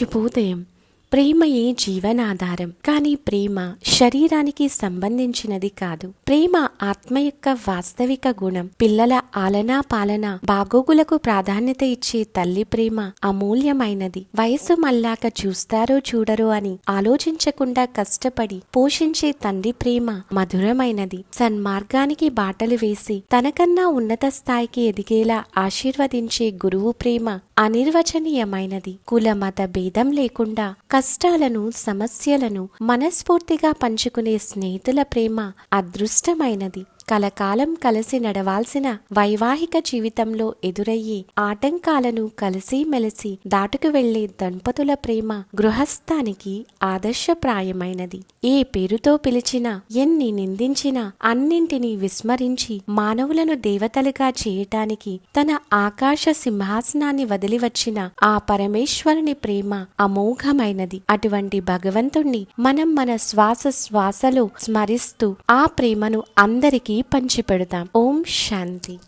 శుభోదయం. ప్రేమయే జీవనాధారం. కానీ ప్రేమ శరీరానికి సంబంధించినది కాదు. ప్రేమ ఆత్మ యొక్క వాస్తవిక గుణం. పిల్లల ఆలనా పాలన బాగోగులకు ప్రాధాన్యత ఇచ్చే తల్లి ప్రేమ అమూల్యమైనది. వయసు మళ్ళాక చూస్తారో చూడరో అని ఆలోచించకుండా కష్టపడి పోషించే తండ్రి ప్రేమ మధురమైనది. సన్మార్గానికి బాటలు వేసి తనకన్నా ఉన్నత స్థాయికి ఎదిగేలా ఆశీర్వదించే గురువు ప్రేమ అనిర్వచనీయమైనది. కుల మత భేదం లేకుండా కష్టాలను సమస్యలను మనస్ఫూర్తిగా పంచుకునే స్నేహితుల ప్రేమ అదృష్టమైనది. కలకాలం కలిసి నడవాల్సిన వైవాహిక జీవితంలో ఎదురయ్యే ఆటంకాలను కలిసిమెలిసి దాటుకు వెళ్లే దంపతుల ప్రేమ గృహస్థానికి ఆదర్శప్రాయమైనది. ఏ పేరుతో పిలిచినా ఎన్ని నిందించినా అన్నింటినీ విస్మరించి మానవులను దేవతలుగా చేయటానికి తన ఆకాశ సింహాసనాన్ని వదిలి వచ్చిన ఆ పరమేశ్వరుని ప్రేమ అమోఘమైనది. అటువంటి భగవంతుణ్ణి మనం మన శ్వాసలో స్మరిస్తూ ఆ ప్రేమను అందరికీ పంచిపెడతాం. ఓం శాంతి.